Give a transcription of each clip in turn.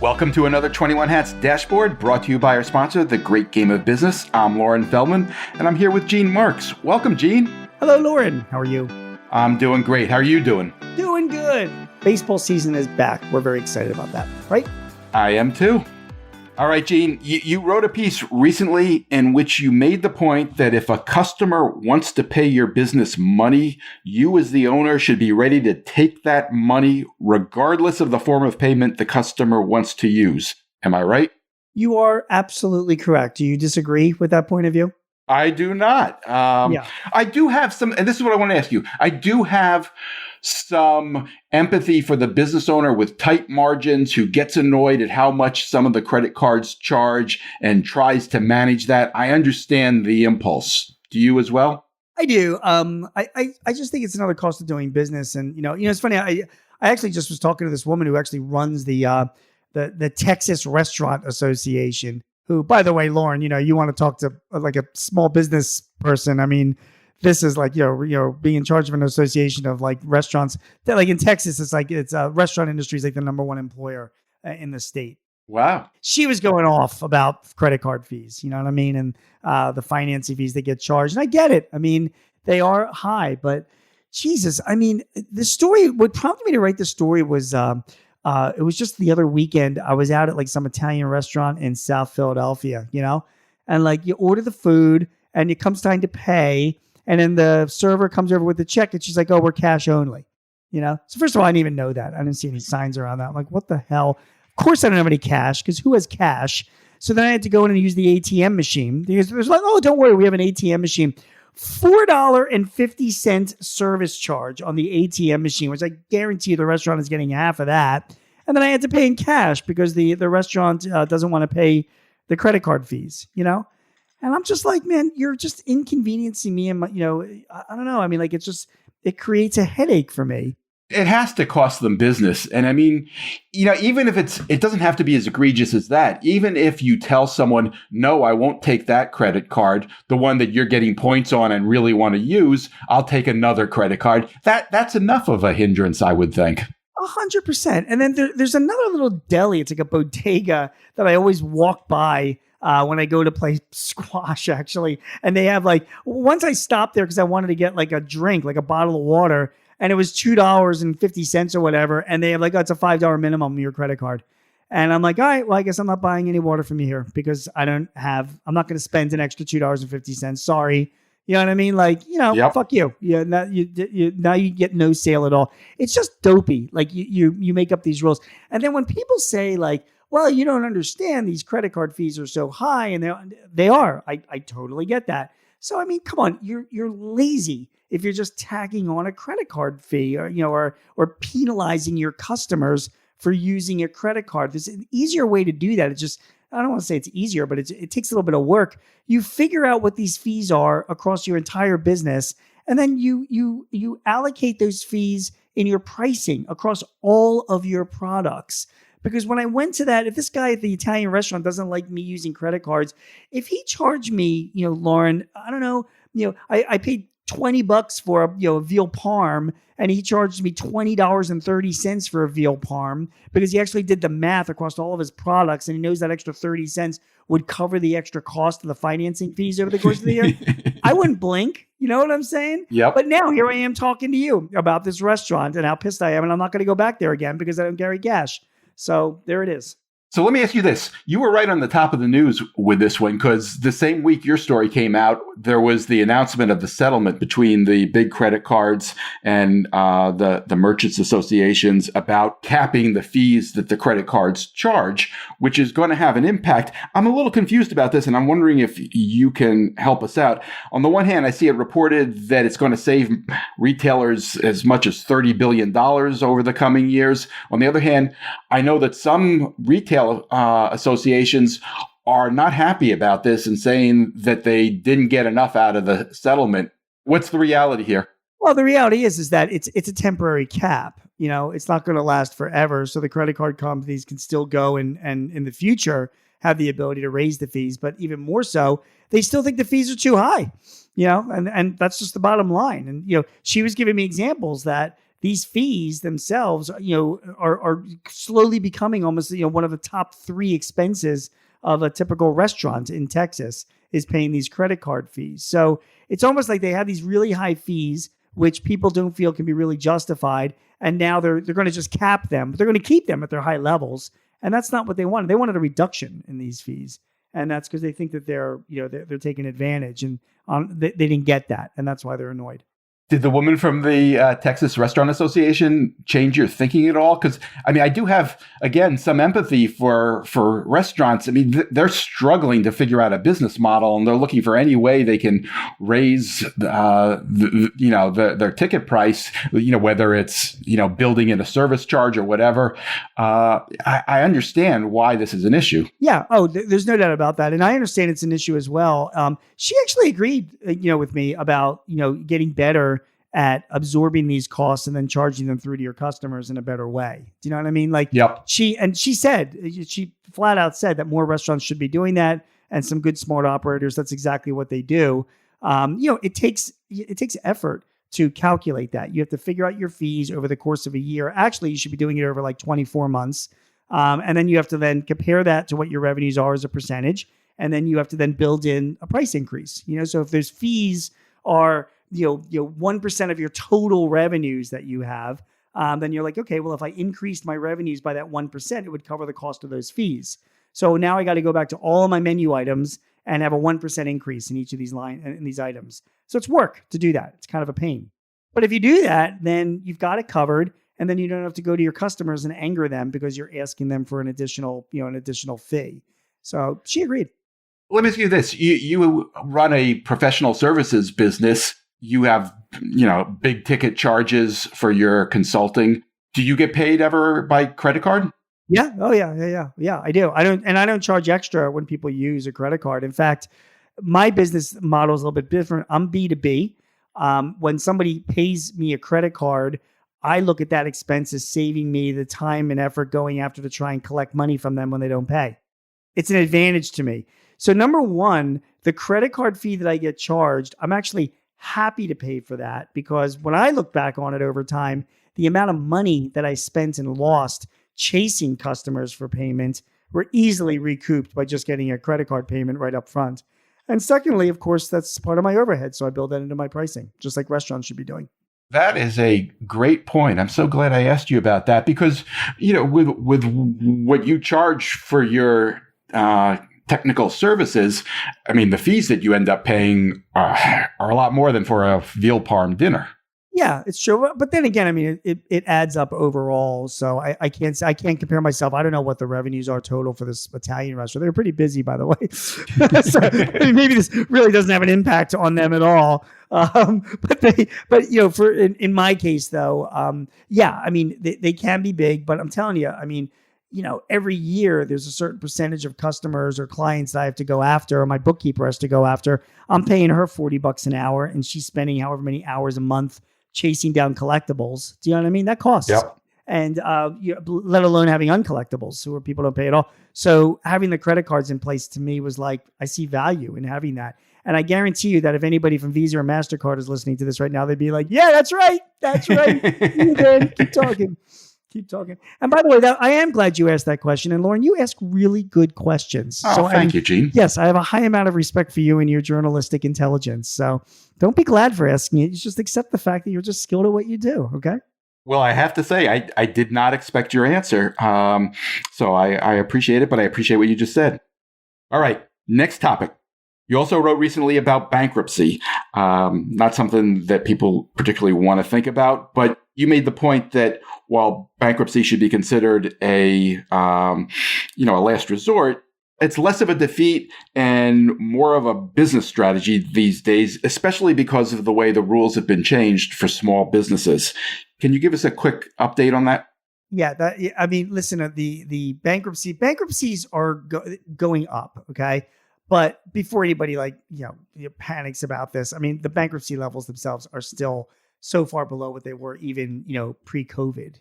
Welcome to another 21 Hats Dashboard, brought to you by our sponsor, The Great Game of Business. I'm Loren Feldman, and I'm here with Gene Marks. Welcome, Gene. Hello, Loren. How are you? I'm doing great. How are you doing? Doing good. Baseball season is back. We're very excited about that, right? I am too. All right, Gene, you wrote a piece recently in which you made the point that if a customer wants to pay your business money, you as the owner should be ready to take that money regardless of the form of payment the customer wants to use. Am I right? You are absolutely correct. Do you disagree with that point of view? I do not. I do have some, and this is what I want to ask you. I do have some empathy for the business owner with tight margins who gets annoyed at how much some of the credit cards charge and tries to manage that. I understand the impulse. Do you as well? I do. I just think it's another cost of doing business. And, it's funny. I actually just was talking to this woman who actually runs the Texas Restaurant Association, who, by the way, Loren, you want to talk to like a small business person. I mean, this is like, being in charge of an association of like restaurants that, like in Texas, it's restaurant industry is like the number one employer in the state. Wow. She was going off about credit card fees, you know what I mean? And the financing fees that get charged. And I get it. I mean, they are high, but Jesus, I mean, the story, what prompted me to write the story was, it was just the other weekend. I was out at like some Italian restaurant in South Philadelphia, and like you order the food and it comes time to pay. And then the server comes over with the check and she's like, "Oh, we're cash only." So first of all, I didn't even know that. I didn't see any signs around that. I'm like, what the hell? Of course I don't have any cash, because who has cash? So then I had to go in and use the ATM machine. There's like, "Oh, don't worry, we have an ATM machine." $4.50 service charge on the ATM machine, which I guarantee the restaurant is getting half of that. And then I had to pay in cash because the restaurant doesn't want to pay the credit card fees, And I'm just like, man, you're just inconveniencing me. And, I don't know. I mean, like, it creates a headache for me. It has to cost them business. And I mean, even if it doesn't have to be as egregious as that. Even if you tell someone, "No, I won't take that credit card, the one that you're getting points on and really want to use, I'll take another credit card." That's enough of a hindrance, I would think. 100%. And then there's another little deli. It's like a bodega that I always walk by when I go to play squash, actually. And they have like, once I stopped there because I wanted to get like a drink, like a bottle of water, and it was $2.50 or whatever. And they have like, "Oh, it's a $5 minimum on your credit card." And I'm like, all right, well, I guess I'm not buying any water from you here because I'm not going to spend an extra $2.50. Sorry. You know what I mean? Like, Yep. Fuck you. Yeah, now you get no sale at all. It's just dopey. Like you make up these rules. And then when people say like, "Well, you don't understand, these credit card fees are so high," and they are. I totally get that. So I mean, come on, you're lazy if you're just tagging on a credit card fee or penalizing your customers for using a credit card. There's an easier way to do that. It's just, I don't want to say it's easier, but it takes a little bit of work. You figure out what these fees are across your entire business, and then you allocate those fees in your pricing across all of your products. Because when I went to that, if this guy at the Italian restaurant doesn't like me using credit cards, if he charged me, Loren, I don't know, I paid $20 for a veal parm, and he charged me $20.30 for a veal parm because he actually did the math across all of his products, and he knows that extra 30 cents would cover the extra cost of the financing fees over the course of the year. I wouldn't blink. You know what I'm saying? Yep. But now here I am talking to you about this restaurant and how pissed I am, and I'm not going to go back there again because I don't carry cash. So there it is. So let me ask you this. You were right on the top of the news with this one, because the same week your story came out, there was the announcement of the settlement between the big credit cards and the merchants associations about capping the fees that the credit cards charge, which is going to have an impact. I'm a little confused about this, and I'm wondering if you can help us out. On the one hand, I see it reported that it's going to save retailers as much as $30 billion over the coming years. On the other hand, I know that some retail associations are not happy about this and saying that they didn't get enough out of the settlement. What's the reality here? Well, the reality is that it's a temporary cap. It's not going to last forever. So the credit card companies can still go and in the future have the ability to raise the fees. But even more so, they still think the fees are too high. And that's just the bottom line. And she was giving me examples that these fees themselves, are slowly becoming almost, one of the top 3 expenses of a typical restaurant in Texas is paying these credit card fees. So it's almost like they have these really high fees, which people don't feel can be really justified. And now they're going to just cap them, but they're going to keep them at their high levels. And that's not what they wanted. They wanted a reduction in these fees. And that's because they think that they're taking advantage, and they didn't get that. And that's why they're annoyed. Did the woman from the Texas Restaurant Association change your thinking at all? Because, I mean, I do have, again, some empathy for restaurants. I mean, they're struggling to figure out a business model, and they're looking for any way they can raise, their ticket price, whether it's, building in a service charge or whatever. I understand why this is an issue. Yeah. Oh, there's no doubt about that. And I understand it's an issue as well. She actually agreed, with me about, getting better at absorbing these costs and then charging them through to your customers in a better way. Do you know what I mean? Like, yep. She flat out said that more restaurants should be doing that, and some good, smart operators, that's exactly what they do. It takes effort to calculate that. You have to figure out your fees over the course of a year. Actually, you should be doing it over like 24 months. And then you have to then compare that to what your revenues are as a percentage. And then you have to then build in a price increase. So if those fees are 1% of your total revenues that you have, then you're like, okay, well, if I increased my revenues by that 1%, it would cover the cost of those fees. So now I got to go back to all of my menu items and have a 1% increase in each of these items. So it's work to do that. It's kind of a pain. But if you do that, then you've got it covered, and then you don't have to go to your customers and anger them because you're asking them for an additional fee. So she agreed. Let me ask you this. You run a professional services business. You have, big ticket charges for your consulting. Do you get paid ever by credit card? Yeah. Oh, yeah. Yeah, I do. I don't charge extra when people use a credit card. In fact, my business model is a little bit different. I'm B2B. When somebody pays me a credit card, I look at that expense as saving me the time and effort going after to try and collect money from them when they don't pay. It's an advantage to me. So number one, the credit card fee that I get charged, I'm actually happy to pay for that, because when I look back on it over time, the amount of money that I spent and lost chasing customers for payment were easily recouped by just getting a credit card payment right up front. And secondly, of course, that's part of my overhead. So I build that into my pricing, just like restaurants should be doing. That is a great point. I'm so glad I asked you about that, because, with what you charge for your technical services, I mean, the fees that you end up paying are a lot more than for a veal parm dinner. Yeah, it's true. But then again, I mean, it adds up overall. So I can't compare myself. I don't know what the revenues are total for this Italian restaurant. They're pretty busy, by the way. So maybe this really doesn't have an impact on them at all. In my case though, yeah, I mean, they can be big, but I'm telling you, I mean, every year there's a certain percentage of customers or clients that I have to go after, or my bookkeeper has to go after. I'm paying her $40 an hour, and she's spending however many hours a month chasing down collectibles. Do you know what I mean? That costs. Yep. And let alone having uncollectibles, where people don't pay at all. So having the credit cards in place to me was like, I see value in having that. And I guarantee you that if anybody from Visa or MasterCard is listening to this right now, they'd be like, yeah, that's right. That's right. You did. Keep talking. And by the way, I am glad you asked that question. And Lauren, you ask really good questions. Oh, thank you, Gene. Yes, I have a high amount of respect for you and your journalistic intelligence. So don't be glad for asking it. You just accept the fact that you're just skilled at what you do. Okay. Well, I have to say, I did not expect your answer. So I appreciate it, but I appreciate what you just said. All right. Next topic. You also wrote recently about bankruptcy. Not something that people particularly want to think about, but you made the point that while bankruptcy should be considered a last resort, it's less of a defeat and more of a business strategy these days, especially because of the way the rules have been changed for small businesses. Can you give us a quick update on that? Yeah, I mean, listen, the bankruptcies are going up. Okay. But before anybody panics about this, I mean, the bankruptcy levels themselves are still so far below what they were even, pre-COVID,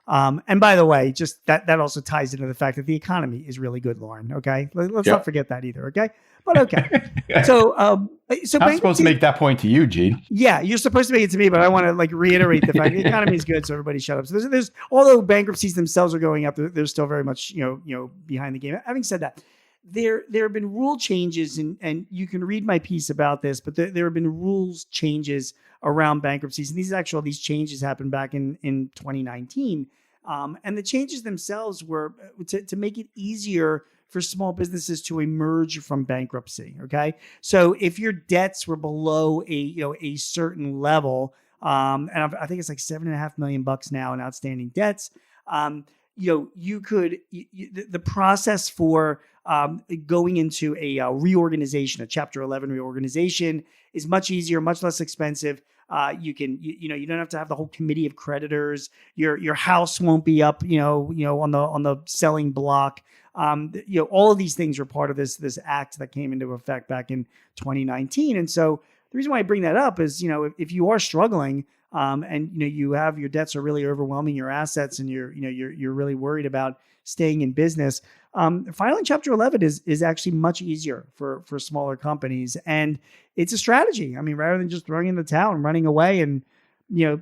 And by the way, just that also ties into the fact that the economy is really good, Lauren. Okay, let's Yep. not forget that either. Okay, but okay. So I'm supposed to make that point to you, Gene. yeah, you're supposed to make it to me, but I want to like reiterate the fact the economy is good, so everybody shut up. So there's although bankruptcies themselves are going up, they're still very much behind the game. Having said that, there have been rule changes, and you can read my piece about this, but there have been rules changes around bankruptcies, and these changes happened back in 2019, and the changes themselves were to make it easier for small businesses to emerge from bankruptcy. Okay, so if your debts were below a certain level, and I think it's like $7.5 million now in outstanding debts, you could the process for going into a reorganization, a Chapter 11 reorganization, is much easier, much less expensive. You don't have to have the whole committee of creditors. Your house won't be up, on the selling block. All of these things were part of this act that came into effect back in 2019. And so the reason why I bring that up is, if you are struggling, and you have your debts are really overwhelming your assets, and you're really worried about staying in business, filing Chapter 11 is actually much easier for smaller companies, and it's a strategy. I mean, rather than just throwing in the towel and running away and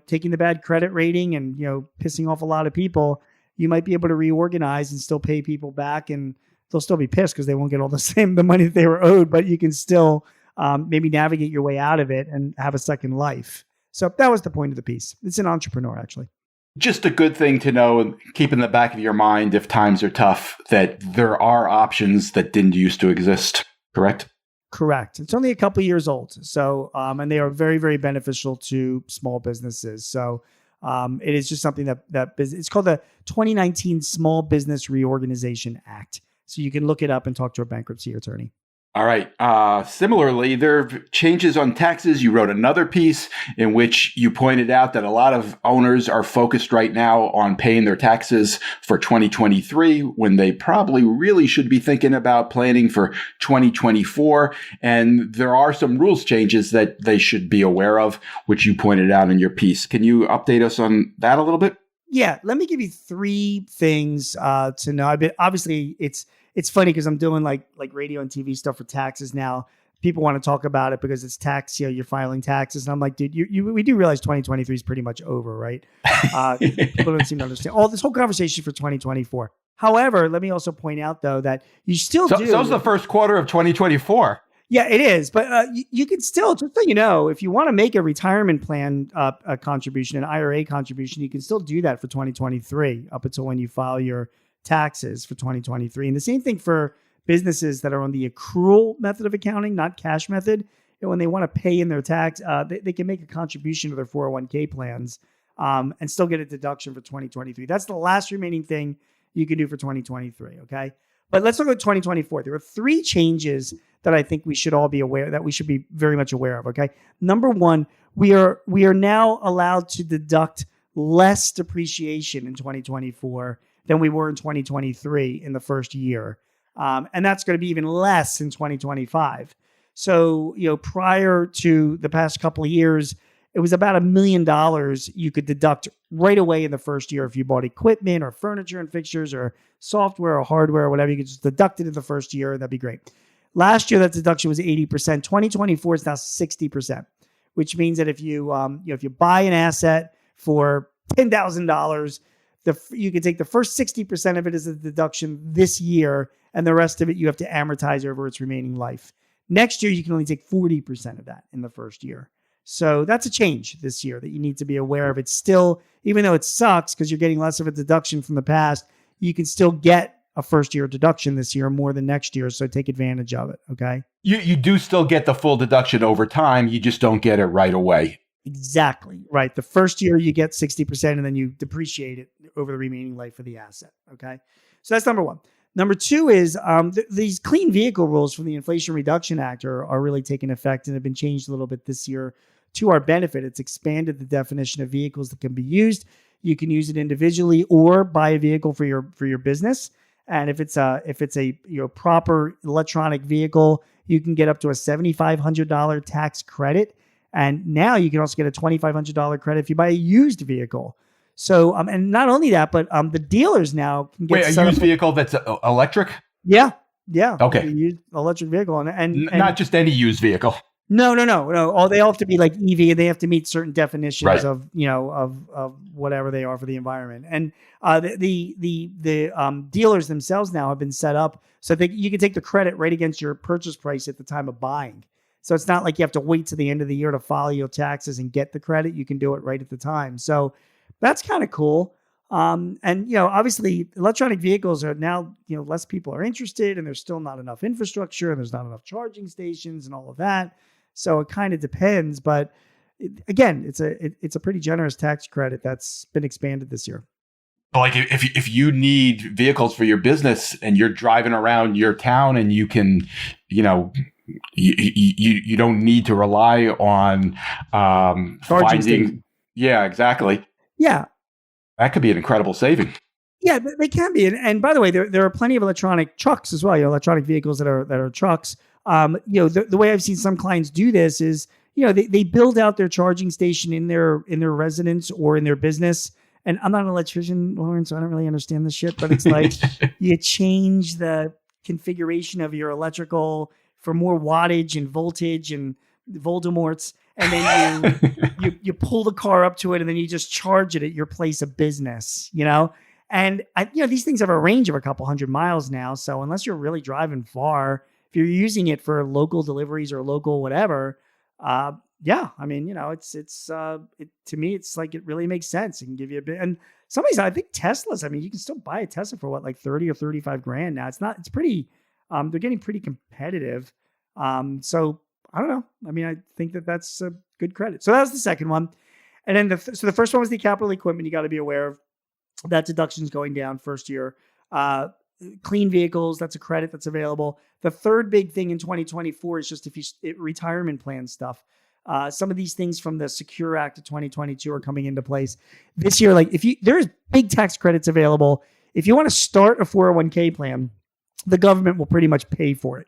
taking the bad credit rating and pissing off a lot of people, you might be able to reorganize and still pay people back, and they'll still be pissed because they won't get all the money that they were owed, but you can still maybe navigate your way out of it and have a second life. So that was the point of the piece. It's an entrepreneur, actually. Just a good thing to know, and keep in the back of your mind if times are tough, that there are options that didn't used to exist, correct? Correct. It's only a couple of years old. So, and they are very, very beneficial to small businesses. So it is just something that it's called the 2019 Small Business Reorganization Act. So you can look it up and talk to a bankruptcy attorney. All right. Similarly, there are changes on taxes. You wrote another piece in which you pointed out that a lot of owners are focused right now on paying their taxes for 2023 when they probably really should be thinking about planning for 2024. And there are some rules changes that they should be aware of, which you pointed out in your piece. Can you update us on that a little bit? Yeah, let me give you three things to know. Obviously, it's funny because I'm doing like radio and TV stuff for taxes now. People want to talk about it because it's tax, you're filing taxes. And I'm like, dude, we do realize 2023 is pretty much over, right? People don't seem to understand. This whole conversation for 2024. However, let me also point out, though, that you still do. So it's the first quarter of 2024. Yeah, it is. But you can still, just so you know, if you want to make a retirement plan a contribution, an IRA contribution, you can still do that for 2023 up until when you file your taxes for 2023. And the same thing for businesses that are on the accrual method of accounting, not cash method. And when they want to pay in their tax, they can make a contribution to their 401k plans and still get a deduction for 2023. That's the last remaining thing you can do for 2023. Okay. But let's look at 2024. There are three changes that I think we should all be aware, that we should be very much aware of. Okay. Number one, we are now allowed to deduct less depreciation in 2024 than we were in 2023 in the first year. And that's going to be even less in 2025. So, prior to the past couple of years, it was about $1 million you could deduct right away in the first year if you bought equipment or furniture and fixtures or software or hardware or whatever. You could just deduct it in the first year. That'd be great. Last year, that deduction was 80%. 2024 is now 60%, which means that if you buy an asset for $10,000, you can take the first 60% of it as a deduction this year, and the rest of it you have to amortize over its remaining life. Next year, you can only take 40% of that in the first year. So that's a change this year that you need to be aware of. It's still, even though it sucks because you're getting less of a deduction from the past, you can still get a first year deduction this year more than next year. So take advantage of it. Okay. You do still get the full deduction over time. You just don't get it right away. Exactly. Right. The first year you get 60% and then you depreciate it over the remaining life of the asset. Okay. So that's number one. Number two is these clean vehicle rules from the Inflation Reduction Act are really taking effect and have been changed a little bit this year to our benefit. It's expanded the definition of vehicles that can be used. You can use it individually or buy a vehicle for your business. And if it's a proper electronic vehicle, you can get up to a $7,500 tax credit. And now you can also get a $2,500 credit if you buy a used vehicle. So, and not only that, but the dealers now can get Wait, a set used up. vehicle that's electric? Yeah, yeah. Okay. The used electric vehicle, and Not just any used vehicle. no. Oh, they all have to be like EV, and they have to meet certain definitions Right. of of whatever they are for the environment. And the dealers themselves now have been set up so that you can take the credit right against your purchase price at the time of buying. So it's not like you have to wait to the end of the year to file your taxes and get the credit. You can do it right at the time. So that's kind of cool. And obviously electronic vehicles are now, less people are interested, and there's still not enough infrastructure, and there's not enough charging stations and all of that. So it kind of depends, but again, it's a pretty generous tax credit that's been expanded this year. Like if you need vehicles for your business and you're driving around your town and you can, you don't need to rely on Charging finding. station. Yeah, exactly. Yeah. That could be an incredible saving. Yeah, they can be. And by the way, there are plenty of electronic trucks as well, electronic vehicles that are trucks. The way I've seen some clients do this is, they build out their charging station in their residence or in their business. And I'm not an electrician, Lauren, so I don't really understand this shit, but it's like you change the configuration of your electrical for more wattage and voltage and Voldemorts, and then you pull the car up to it, and then you just charge it at your place of business, And these things have a range of a couple hundred miles now, so unless you're really driving far, if you're using it for local deliveries or local whatever, yeah, I mean, to me, it's like it really makes sense. It can give you a bit, and I think Teslas. I mean, you can still buy a Tesla for what, like 30 or 35 grand now. It's pretty. They're getting pretty competitive. So I don't know. I mean, I think that's a good credit. So that was the second one, and then the first one was the capital equipment. You got to be aware of that deduction's going down first year. Clean vehicles, that's a credit that's available. The third big thing in 2024 is just retirement plan stuff. Some of these things from the Secure Act of 2022 are coming into place this year. Like there's big tax credits available. If you want to start a 401k plan, the government will pretty much pay for it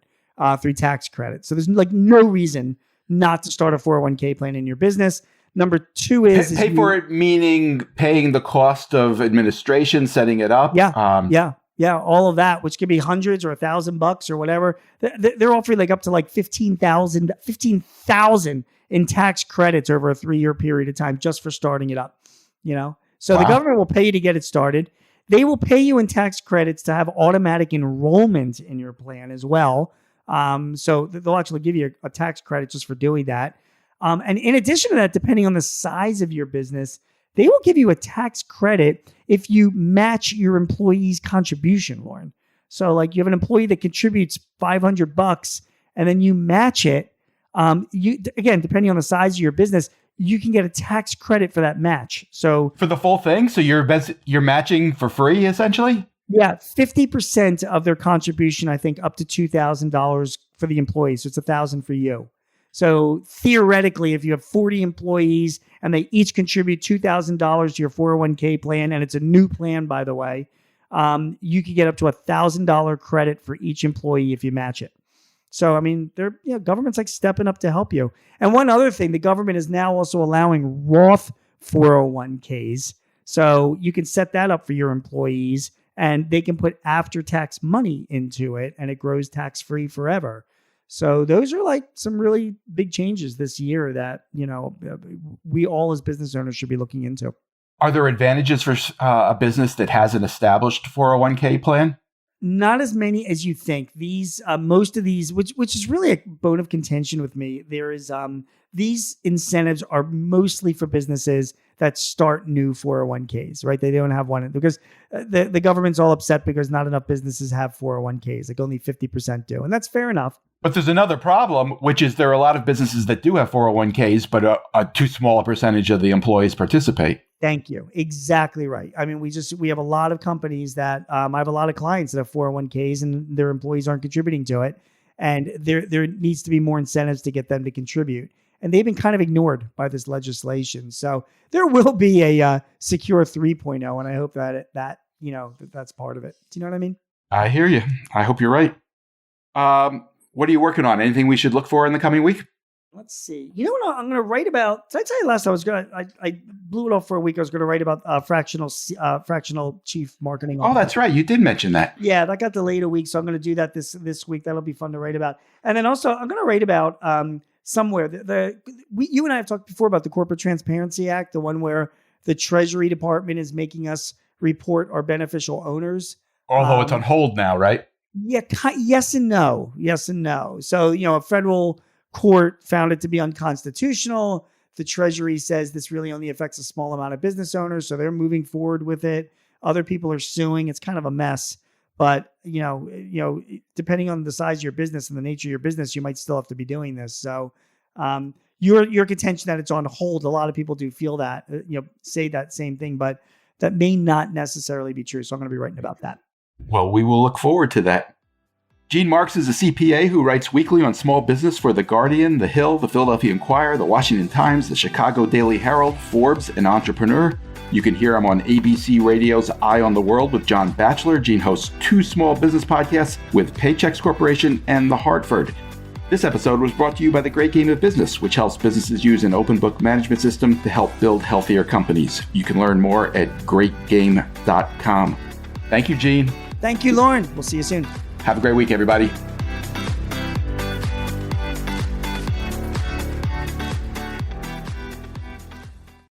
through tax credits. So there's like no reason not to start a 401k plan in your business. Number two is pay for it, meaning paying the cost of administration, setting it up. Yeah. Yeah, all of that, which could be hundreds or $1,000 or whatever. They're offering like up to like 15,000 in tax credits over a 3-year period of time just for starting it up. So Wow. The government will pay you to get it started. They will pay you in tax credits to have automatic enrollment in your plan as well. So they'll actually give you a tax credit just for doing that. And in addition to that, depending on the size of your business, they will give you a tax credit if you match your employee's contribution, Lauren. So like you have an employee that contributes $500 and then you match it. Again, depending on the size of your business, you can get a tax credit for that match. So for the full thing, so you're matching for free essentially? Yeah, 50% of their contribution, I think up to $2,000 for the employees. So it's $1,000 for you. So theoretically, if you have 40 employees and they each contribute $2,000 to your 401k plan, and it's a new plan, by the way, you could get up to $1,000 credit for each employee if you match it. So, I mean, government's like stepping up to help you. And one other thing, the government is now also allowing Roth 401ks. So you can set that up for your employees and they can put after-tax money into it and it grows tax-free forever. So those are like some really big changes this year that, we all as business owners should be looking into. Are there advantages for a business that has an established 401k plan? Not as many as you think. These, most of these, which is really a bone of contention with me. There is, these incentives are mostly for businesses that start new 401ks, right? They don't have one because the government's all upset because not enough businesses have 401ks. Like only 50% do. And that's fair enough. But there's another problem, which is there are a lot of businesses that do have 401ks, but a too small a percentage of the employees participate. Thank you. Exactly right. I mean, we have a lot of companies that I have a lot of clients that have 401ks and their employees aren't contributing to it. And there needs to be more incentives to get them to contribute. And they've been kind of ignored by this legislation. So there will be a Secure 3.0. And I hope that's part of it. Do you know what I mean? I hear you. I hope you're right. What are you working on? Anything we should look for in the coming week? Let's see. You know what I'm going to write about? Did I tell you last time I blew it off for a week. I was going to write about fractional chief marketing officer. Oh, that's right. You did mention that. Yeah, that got delayed a week, so I'm going to do that this week. That'll be fun to write about. And then also, I'm going to write about somewhere you and I have talked before about the Corporate Transparency Act, the one where the Treasury Department is making us report our beneficial owners. Although it's on hold now, right? Yeah, yes and no. Yes and no. So, a federal court found it to be unconstitutional. The Treasury says this really only affects a small amount of business owners, so they're moving forward with it. Other people are suing. It's kind of a mess. But, depending on the size of your business and the nature of your business, you might still have to be doing this. So your contention that it's on hold, a lot of people do feel that, say that same thing, but that may not necessarily be true. So I'm going to be writing about that. Well, we will look forward to that. Gene Marks is a CPA who writes weekly on small business for The Guardian, The Hill, The Philadelphia Inquirer, The Washington Times, The Chicago Daily Herald, Forbes, and Entrepreneur. You can hear him on ABC Radio's Eye on the World with John Batchelor. Gene hosts 2 small business podcasts with Paychex Corporation and The Hartford. This episode was brought to you by The Great Game of Business, which helps businesses use an open book management system to help build healthier companies. You can learn more at greatgame.com. Thank you, Gene. Thank you, Lauren. We'll see you soon. Have a great week, everybody.